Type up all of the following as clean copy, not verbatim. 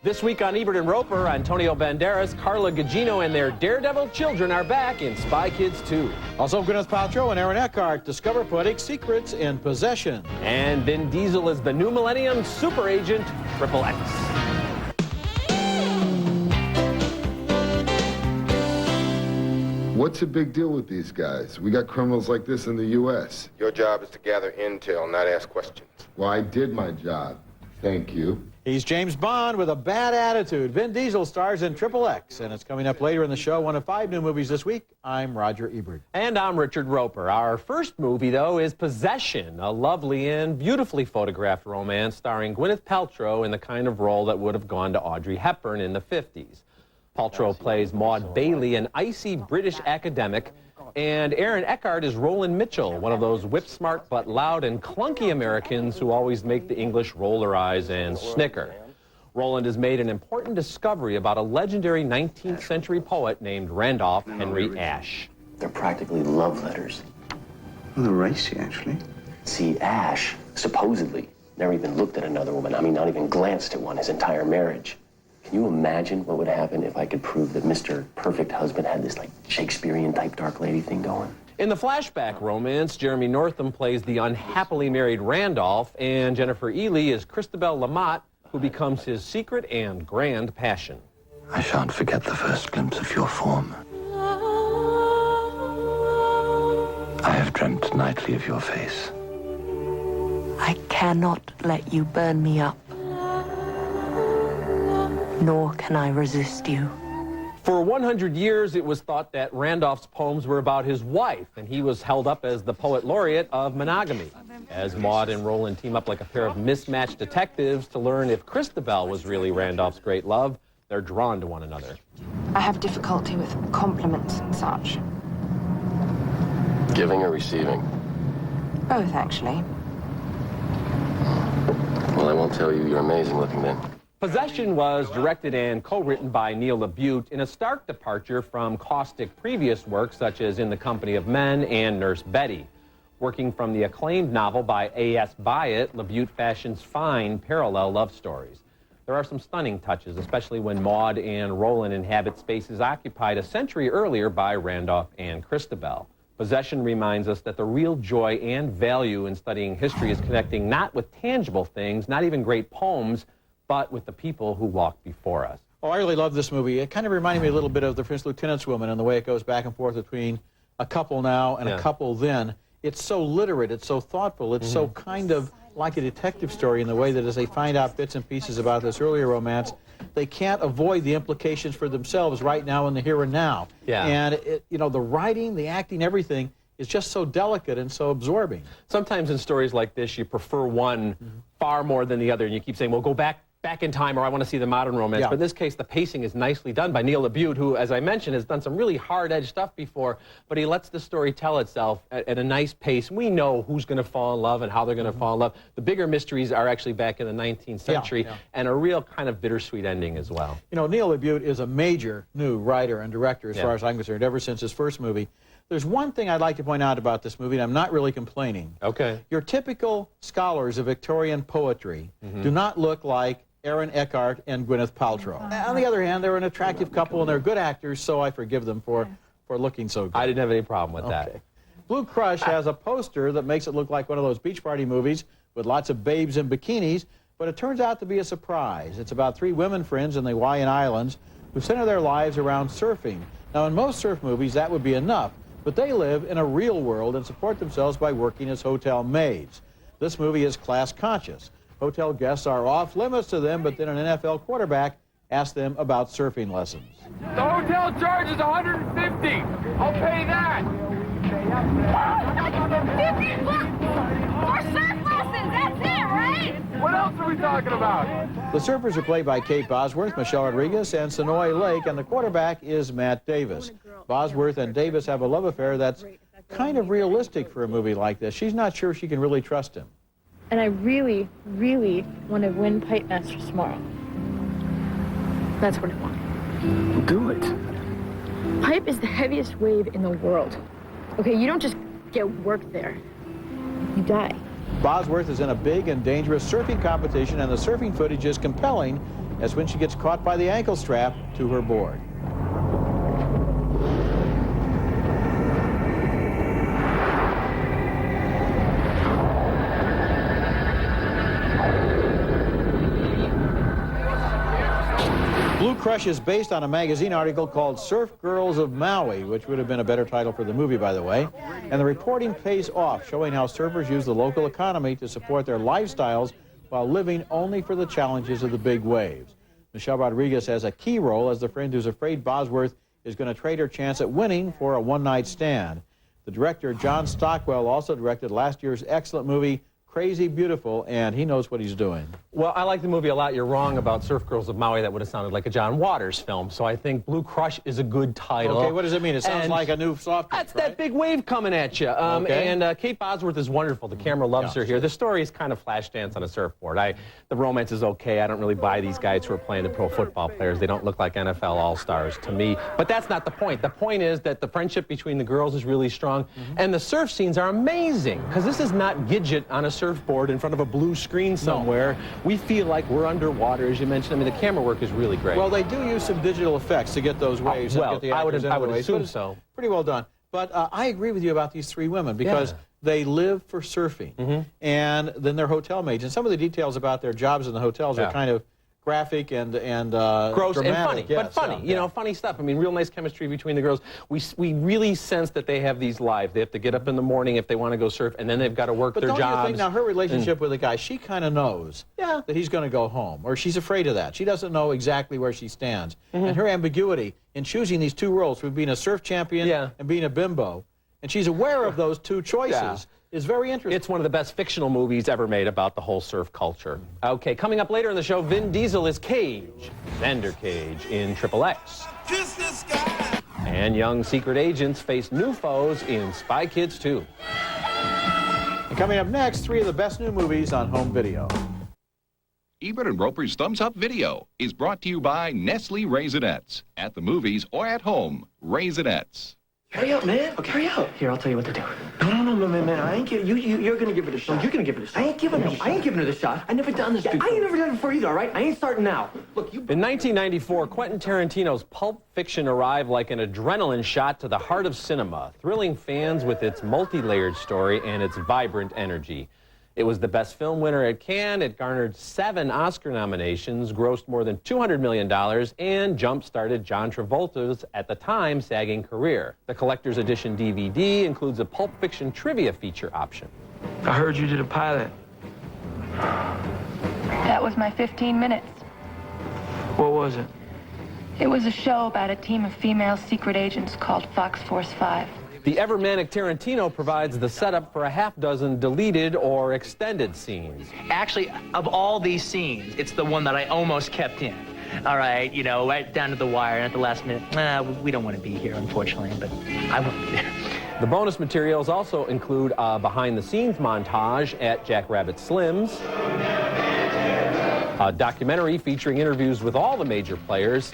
This week on Ebert and Roeper, Antonio Banderas, Carla Gugino, and their daredevil children are back in Spy Kids 2. Also, Gwyneth Paltrow and Aaron Eckhart discover poetic secrets in Possession. And Vin Diesel is the new Millennium super agent, XXX. What's the big deal with these guys? We got criminals like this in the U.S. Your job is to gather intel, not ask questions. Well, I did my job. Thank you. He's James Bond with a bad attitude. Vin Diesel stars in XXX, and it's coming up later in the show. One of 5 new movies this week. I'm Roger Ebert. And I'm Richard Roeper. Our first movie, though, is Possession, a lovely and beautifully photographed romance starring Gwyneth Paltrow in the kind of role that would have gone to Audrey Hepburn in the 50s. Paltrow plays Maud Bailey, an icy British academic, and Aaron Eckhart is Roland Mitchell, one of those whip-smart but loud and clunky Americans who always make the English roll their eyes and snicker. Roland has made an important discovery about a legendary 19th century poet named Randolph Henry Ashe. They're practically love letters. Well, they're racy, actually. See, Ashe, supposedly, never even looked at another woman. I mean, not even glanced at one his entire marriage. Can you imagine what would happen if I could prove that Mr. Perfect Husband had this, like, Shakespearean-type dark lady thing going? In the flashback romance, Jeremy Northam plays the unhappily married Randolph, and Jennifer Ely is Christabel Lamotte, who becomes his secret and grand passion. I shan't forget the first glimpse of your form. I have dreamt nightly of your face. I cannot let you burn me up. Nor can I resist you. For 100 years, it was thought that Randolph's poems were about his wife, and he was held up as the poet laureate of monogamy. As Maud and Roland team up like a pair of mismatched detectives to learn if Christabel was really Randolph's great love, they're drawn to one another. I have difficulty with compliments and such. Giving or receiving? Both, actually. Well, I won't tell you you're amazing looking then. Possession was directed and co-written by Neil LaBute in a stark departure from caustic previous works such as In the Company of Men and Nurse Betty. Working from the acclaimed novel by A.S. Byatt, LaBute fashions fine parallel love stories. There are some stunning touches, especially when Maud and Roland inhabit spaces occupied a century earlier by Randolph and Christabel. Possession reminds us that the real joy and value in studying history is connecting not with tangible things, not even great poems, but with the people who walked before us. Oh, I really love this movie. It kind of reminded me a little bit of The Prince Lieutenant's Woman and the way it goes back and forth between a couple now and a couple then. It's so literate, it's so thoughtful, it's so kind of like a detective story in the way that as they find out bits and pieces about this earlier romance, they can't avoid the implications for themselves right now in the here and now. Yeah. And, you know, the writing, the acting, everything is just so delicate and so absorbing. Sometimes in stories like this, you prefer one far more than the other, and you keep saying, well, go back in time, or I want to see the modern romance. But in this case, the pacing is nicely done by Neil LaBute, who, as I mentioned, has done some really hard-edged stuff before, but he lets the story tell itself at a nice pace. We know who's going to fall in love and how they're going to fall in love. The bigger mysteries are actually back in the 19th century, and a real kind of bittersweet ending as well. You know, Neil LaBute is a major new writer and director, as far as I'm concerned, ever since his first movie. There's one thing I'd like to point out about this movie, and I'm not really complaining. Okay. Your typical scholars of Victorian poetry do not look like Aaron Eckhart and Gwyneth Paltrow. On the other hand, they're an attractive couple and they're good actors, so I forgive them for looking so good. I didn't have any problem with that. Blue Crush has a poster that makes it look like one of those beach party movies with lots of babes in bikinis, but it turns out to be a surprise. It's about 3 women friends in the Hawaiian Islands who center their lives around surfing. Now, in most surf movies, that would be enough, but they live in a real world and support themselves by working as hotel maids. This movie is class conscious. Hotel guests are off limits to them, but then an NFL quarterback asks them about surfing lessons. The hotel charge is $150. I'll pay that. $50 for surf lessons, that's it, right? What else are we talking about? The surfers are played by Kate Bosworth, Michelle Rodriguez, and Sonoy Lake, and the quarterback is Matt Davis. Bosworth and Davis have a love affair that's kind of realistic for a movie like this. She's not sure she can really trust him. And I really, really want to win Pipe Masters tomorrow. That's what I want. Do it. Pipe is the heaviest wave in the world. Okay, you don't just get work there. You die. Bosworth is in a big and dangerous surfing competition, and the surfing footage is compelling, as when she gets caught by the ankle strap to her board. Blue Crush is based on a magazine article called Surf Girls of Maui, which would have been a better title for the movie, by the way. And the reporting pays off, showing how surfers use the local economy to support their lifestyles while living only for the challenges of the big waves. Michelle Rodriguez has a key role as the friend who's afraid Bosworth is going to trade her chance at winning for a one-night stand. The director, John Stockwell, also directed last year's excellent movie, Crazy Beautiful, and he knows what he's doing. Well, I like the movie a lot. You're wrong about Surf Girls of Maui. That would have sounded like a John Waters film. So I think Blue Crush is a good title. Okay, what does it mean? It sounds like a new soft drink, That's right? That big wave coming at you. And Kate Bosworth is wonderful. The camera loves her here. The story is kind of Flashdance on a surfboard. The romance is okay. I don't really buy these guys who are playing the pro football players. They don't look like NFL all-stars to me. But that's not the point. The point is that the friendship between the girls is really strong. And the surf scenes are amazing. Because this is not Gidget on a surfboard in front of a blue screen somewhere. We feel like we're underwater, as you mentioned. I mean, the camera work is really great. Well, they do use some digital effects to get those waves. Well, and get the I would waves, assume so. Pretty well done. But I agree with you about these three women because they live for surfing. And then they're hotel maids. And some of the details about their jobs in the hotels are kind of graphic and gross dramatic. and funny, Yes, but funny, you know, funny stuff. I mean, real nice chemistry between the girls. We really sense that they have these lives. They have to get up in the morning if they want to go surf, and then they've got to work their jobs. But don't you think now her relationship with the guy, she kind of knows that he's going to go home, or she's afraid of that. She doesn't know exactly where she stands. And her ambiguity in choosing these two roles, for being a surf champion and being a bimbo, and she's aware of those two choices. Is very interesting. It's one of the best fictional movies ever made about the whole surf culture. Okay, coming up later in the show, Vin Diesel is Cage, Xander Cage in XXX. Kiss this guy. And young secret agents face new foes in Spy Kids 2. And coming up next, 3 of the best new movies on home video. Ebert and Roeper's Thumbs Up Video is brought to you by Nestle Raisinets. At the movies or at home, Raisinets. Hurry up, man. Okay, hurry up. Here, I'll tell you what to do. No, man. I ain't give you're gonna give it a shot. No, you're gonna give it a shot. I ain't giving it a shot. I never done this before. I ain't never done it before either, all right? I ain't starting now. Look, In 1994, Quentin Tarantino's Pulp Fiction arrived like an adrenaline shot to the heart of cinema, thrilling fans with its multi-layered story and its vibrant energy. It was the best film winner at Cannes. It garnered 7 Oscar nominations, grossed more than $200 million, and jump-started John Travolta's, at the time, sagging career. The collector's edition DVD includes a Pulp Fiction trivia feature option. I heard you did a pilot. That was my 15 minutes. What was it? It was a show about a team of female secret agents called Fox Force 5. The ever-manic Tarantino provides the setup for a half-dozen deleted or extended scenes. Actually, of all these scenes, it's the one that I almost kept in. All right, you know, right down to the wire, and at the last minute, we don't want to be here, unfortunately, but I won't be there. The bonus materials also include a behind-the-scenes montage at Jack Rabbit Slim's, a documentary featuring interviews with all the major players,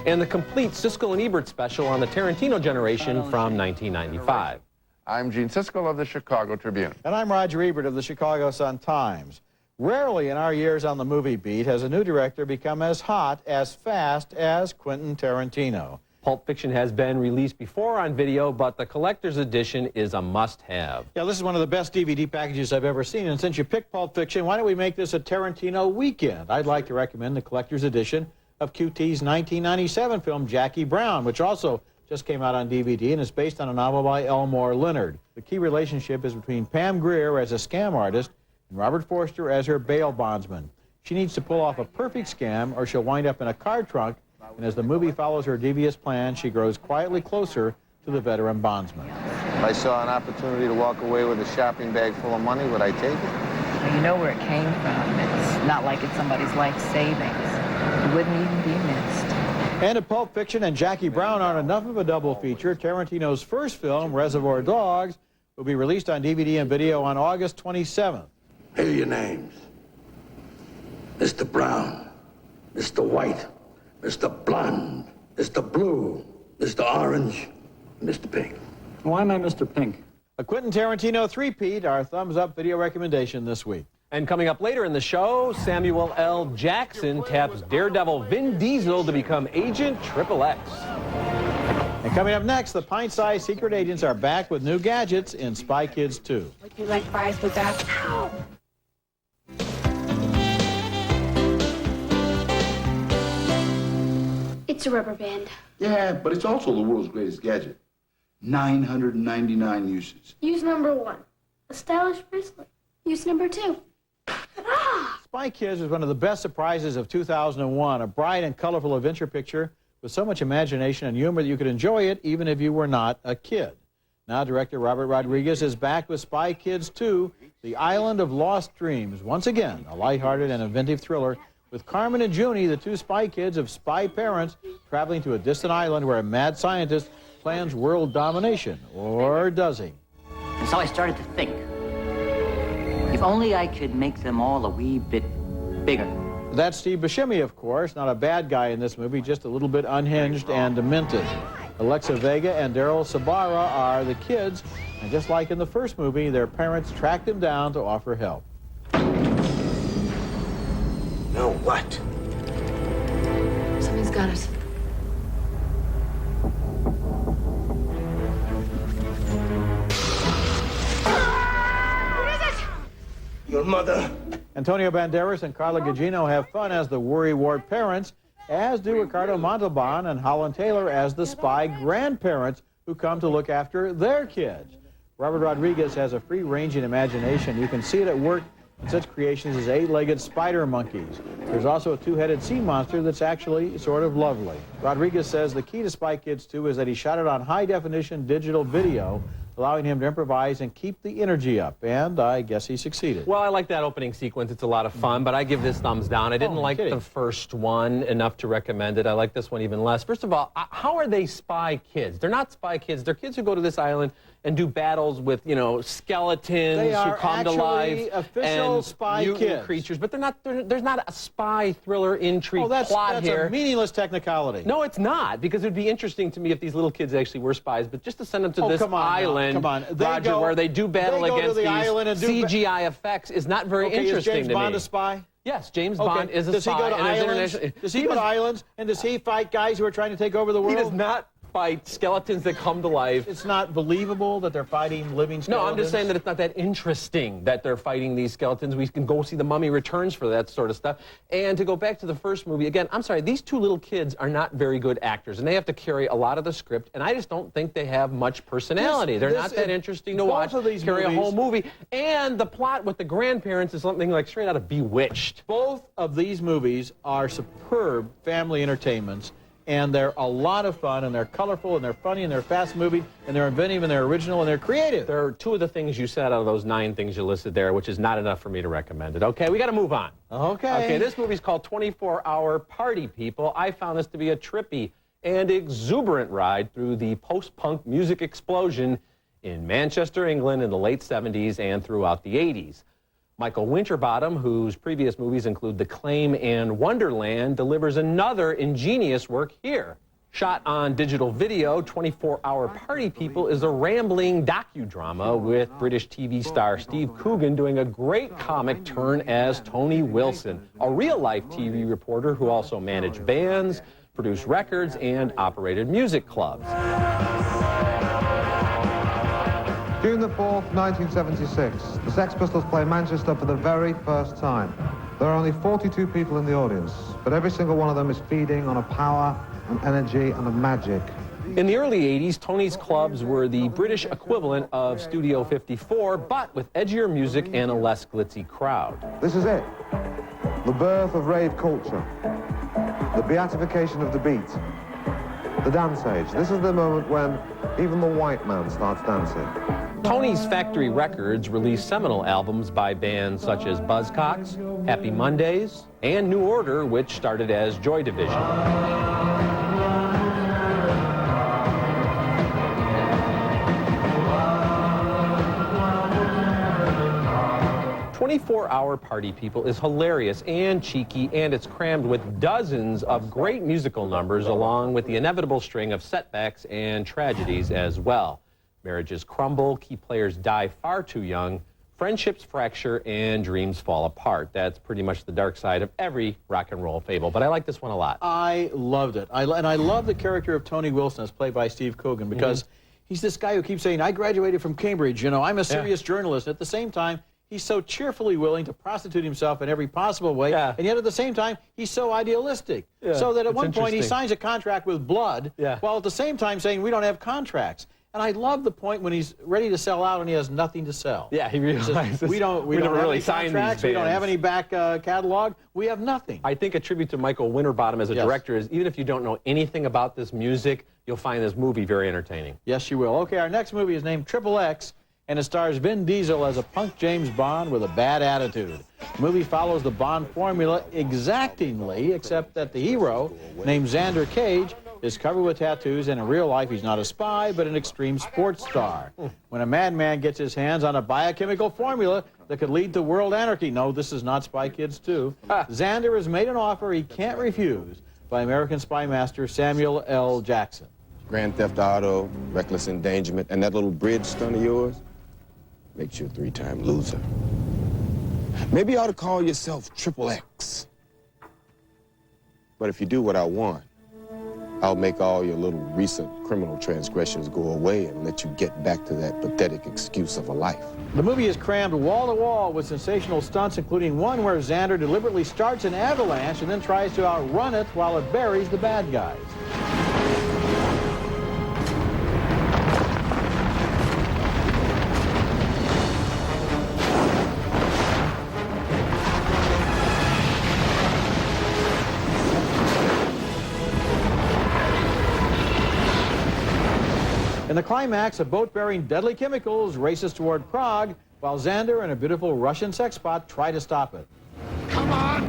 and the complete Siskel and Ebert special on the Tarantino generation from 1995. I'm Gene Siskel of the Chicago Tribune. And I'm Roger Ebert of the Chicago Sun-Times. Rarely in our years on the movie beat has a new director become as hot, as fast as Quentin Tarantino. Pulp Fiction has been released before on video, but the collector's edition is a must-have. Yeah, this is one of the best DVD packages I've ever seen, and since you picked Pulp Fiction, why don't we make this a Tarantino weekend? I'd like to recommend the collector's edition of QT's 1997 film Jackie Brown, which also just came out on DVD and is based on a novel by Elmore Leonard. The key relationship is between Pam Grier as a scam artist and Robert Forster as her bail bondsman. She needs to pull off a perfect scam or she'll wind up in a car trunk, and as the movie follows her devious plan, she grows quietly closer to the veteran bondsman. If I saw an opportunity to walk away with a shopping bag full of money, would I take it? Well, you know where it came from. It's not like it's somebody's life savings. It wouldn't even be missed. And if Pulp Fiction and Jackie Brown aren't enough of a double feature, Tarantino's first film, Reservoir Dogs, will be released on DVD and video on August 27th. Here are your names. Mr. Brown, Mr. White, Mr. Blonde, Mr. Blue, Mr. Orange, and Mr. Pink. Why am I Mr. Pink? A Quentin Tarantino three-peat, our thumbs-up video recommendation this week. And coming up later in the show, Samuel L. Jackson taps daredevil Vin Diesel to become Agent XXX. And coming up next, the pint-sized secret agents are back with new gadgets in Spy Kids 2. Would you like fries with that? Ow! It's a rubber band. Yeah, but it's also the world's greatest gadget. 999 uses. Use number 1. A stylish bracelet. Use number 2. Spy Kids was one of the best surprises of 2001, a bright and colorful adventure picture with so much imagination and humor that you could enjoy it even if you were not a kid. Now, director Robert Rodriguez is back with Spy Kids 2, The Island of Lost Dreams. Once again, a lighthearted and inventive thriller with Carmen and Junie, the two spy kids of spy parents, traveling to a distant island where a mad scientist plans world domination. Or does he? And so I started to think, if only I could make them all a wee bit bigger. That's Steve Buscemi, of course, not a bad guy in this movie, just a little bit unhinged and demented. Alexa Vega and Daryl Sabara are the kids, and just like in the first movie, their parents tracked them down to offer help. No, what? Something's got us. What is it? Your mother. Antonio Banderas and Carla Gugino have fun as the worry-wart parents, as do Ricardo Montalban and Holland Taylor as the spy grandparents who come to look after their kids. Robert Rodriguez has a free-ranging imagination. You can see it at work in such creations as 8-legged spider monkeys. There's also a 2-headed sea monster that's actually sort of lovely. Rodriguez says the key to Spy Kids 2 is that he shot it on high-definition digital video, allowing him to improvise and keep the energy up, and I guess he succeeded. Well, I like that opening sequence. It's a lot of fun, but I give this thumbs down. I didn't like the first one enough to recommend it. I like this one even less. First of all, how are they spy kids? They're not spy kids. They're kids who go to this island and do battles with, you know, skeletons who come to life and spy mutant creatures. But they're not. There's not a spy thriller intrigue plot here. That's a meaningless technicality. No, it's not, because it would be interesting to me if these little kids actually were spies. But just to send them to this island, Roger, where they do battle against these CGI effects is not very interesting to me. Is James Bond a spy? Yes, James Bond is a spy. Does he go to islands? Does he go to islands? And does he fight guys who are trying to take over the world? He does not fight skeletons that come to life. It's not believable that they're fighting living skeletons? No, I'm just saying that it's not that interesting that they're fighting these skeletons. We can go see The Mummy Returns for that sort of stuff. And to go back to the first movie, again, I'm sorry, these two little kids are not very good actors, and they have to carry a lot of the script, and I just don't think they have much personality. They're not that interesting to watch, carry a whole movie. And the plot with the grandparents is something like straight out of Bewitched. Both of these movies are superb family entertainments, and they're a lot of fun, and they're colorful, and they're funny, and they're fast-moving, and they're inventive, and they're original, and they're creative. There are 2 of the things you said out of those 9 things you listed there, which is not enough for me to recommend it. Okay, we got to move on. Okay, this movie's called 24-Hour Party People. I found this to be a trippy and exuberant ride through the post-punk music explosion in Manchester, England in the late 70s and throughout the 80s. Michael Winterbottom, whose previous movies include The Claim and Wonderland, delivers another ingenious work here. Shot on digital video, 24-Hour Party People is a rambling docudrama with British TV star Steve Coogan doing a great comic turn as Tony Wilson, a real-life TV reporter who also managed bands, produced records, and operated music clubs. June the 4th, 1976, the Sex Pistols play Manchester for the very first time. There are only 42 people in the audience, but every single one of them is feeding on a power, an energy, and a magic. In the early 80s, Tony's clubs were the British equivalent of Studio 54, but with edgier music and a less glitzy crowd. This is it. The birth of rave culture. The beatification of the beat. The dance age. This is the moment when even the white man starts dancing. Tony's Factory Records released seminal albums by bands such as Buzzcocks, Happy Mondays, and New Order, which started as Joy Division. 24-Hour Party People is hilarious and cheeky, and it's crammed with dozens of great musical numbers, along with the inevitable string of setbacks and tragedies as well. Marriages crumble, key players die far too young, Friendships fracture and dreams fall apart. That's pretty much the dark side of every rock and roll fable, but I like this one a lot. I loved it. And I love the character of Tony Wilson as played by Steve Coogan because he's this guy who keeps saying, I graduated from Cambridge, you know, I'm a serious journalist. At the same time, he's so cheerfully willing to prostitute himself in every possible way, and yet at the same time, he's so idealistic. So that at one point he signs a contract with blood, while at the same time saying, we don't have contracts. And I love the point when he's ready to sell out and he has nothing to sell. Yeah, he realizes we don't have really any contracts, we don't have any back catalog, we have nothing. I think a tribute to Michael Winterbottom as a director is even if you don't know anything about this music, you'll find this movie very entertaining. Yes, you will. Okay, our next movie is named XXX, and it stars Vin Diesel as a punk James Bond with a bad attitude. The movie follows the Bond formula exactingly, except that the hero, named Xander Cage, is covered with tattoos, and in real life he's not a spy, but an extreme sports star. When a madman gets his hands on a biochemical formula that could lead to world anarchy, no, this is not Spy Kids 2, Xander is made an offer he can't refuse by American spy master Samuel L. Jackson. Grand Theft Auto, reckless endangerment, and that little bridge stunt of yours makes you a three-time loser. Maybe you ought to call yourself XXX. But if you do what I want, I'll make all your little recent criminal transgressions go away and let you get back to that pathetic excuse of a life. The movie is crammed wall-to-wall with sensational stunts, including one where Xander deliberately starts an avalanche and then tries to outrun it while it buries the bad guys. In the climax, a boat bearing deadly chemicals races toward Prague, while Xander and a beautiful Russian sex bot try to stop it. Come on!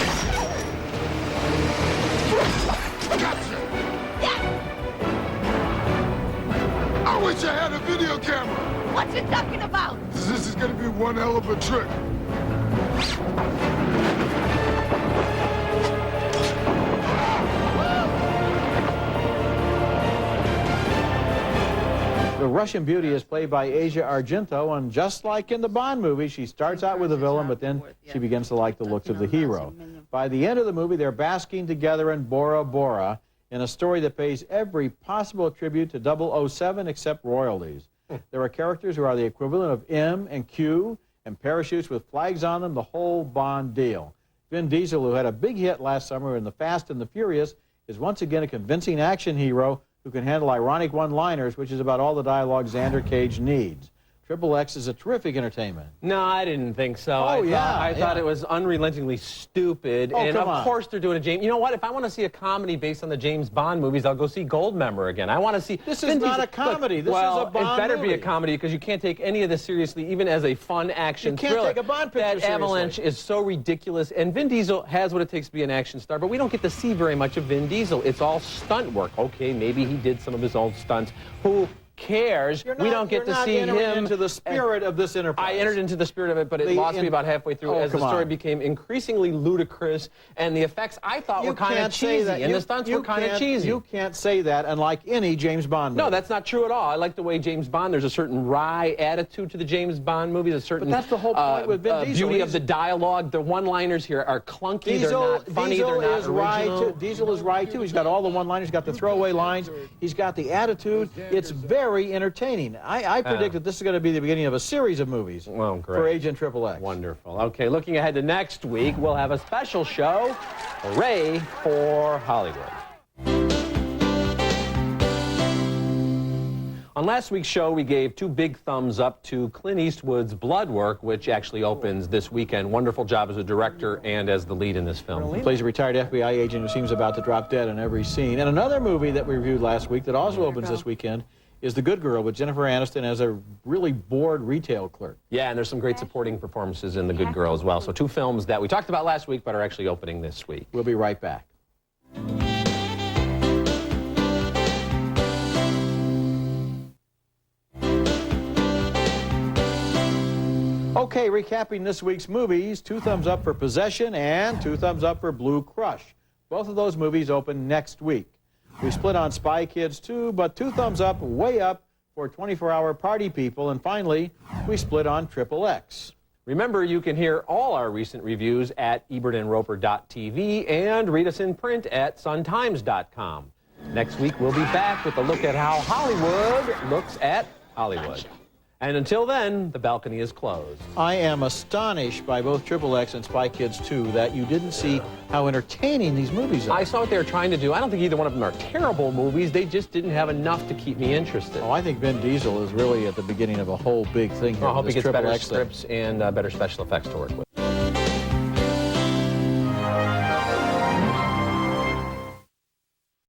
I wish I had a video camera! What's you talking about? This is gonna be one hell of a trick. The Russian beauty is played by Asia Argento, and just like in the Bond movie, she starts out with a villain, but then she begins to like the looks of the hero. By the end of the movie, they're basking together in Bora Bora in a story that pays every possible tribute to 007 except royalties. There are characters who are the equivalent of M and Q, and parachutes with flags on them, the whole Bond deal. Vin Diesel, who had a big hit last summer in The Fast and the Furious, is once again a convincing action hero who can handle ironic one-liners, which is about all the dialogue Xander Cage needs. XXX is a terrific entertainment. No, I didn't think so. I thought it was unrelentingly stupid. And of course they're doing a James. You know what? If I want to see a comedy based on the James Bond movies, I'll go see Goldmember again. I want to see. This is not a comedy. This is a Bond it better movie. be a comedy because you can't take any of this seriously, even as a fun action thriller. You can't take a Bond picture That seriously. avalanche is so ridiculous, and Vin Diesel has what it takes to be an action star, but we don't get to see very much of Vin Diesel. It's all stunt work. Okay, maybe he did some of his old stunts. Who cares? We don't get to see him. Into the spirit of this enterprise. I entered into the spirit of it, but it lost me about halfway through as the story became increasingly ludicrous, and the effects I thought were kind of cheesy, and the stunts were kind of cheesy. You can't say that unlike any James Bond movie. No, that's not true at all. I like the way James Bond, there's a certain wry attitude to the James Bond movies, a certain But that's the whole point with Vin Diesel. beauty of the dialogue. The one-liners here are clunky, they're not funny, they're not original. Diesel is right, too. He's got all the one-liners, he's got the throwaway lines, he's got the attitude. It's very entertaining. I predict that this is going to be the beginning of a series of movies for Agent XXX. Wonderful. Okay, looking ahead to next week, we'll have a special show, Hooray for Hollywood. On last week's show, we gave 2 big thumbs up to Clint Eastwood's Blood Work, which actually opens this weekend. Wonderful job as a director and as the lead in this film. He plays a retired FBI agent who seems about to drop dead in every scene. And another movie that we reviewed last week that also opens this weekend is The Good Girl with Jennifer Aniston as a really bored retail clerk. Yeah, and there's some great supporting performances in The Good Girl as well. So 2 films that we talked about last week but are actually opening this week. We'll be right back. Okay, recapping this week's movies, 2 thumbs up for Possession and 2 thumbs up for Blue Crush. Both of those movies open next week. We split on Spy Kids 2, but 2 thumbs up, way up, for 24-Hour Party People. And finally, we split on XXX. Remember, you can hear all our recent reviews at ebertandroper.tv and read us in print at suntimes.com. Next week, we'll be back with a look at how Hollywood looks at Hollywood. And until then, the balcony is closed. I am astonished by both XXX and Spy Kids 2 that you didn't see how entertaining these movies are. I saw what they were trying to do. I don't think either one of them are terrible movies. They just didn't have enough to keep me interested. Oh, I think Vin Diesel is really at the beginning of a whole big thing here. I hope he with gets this better XXX thing. scripts and better special effects to work with.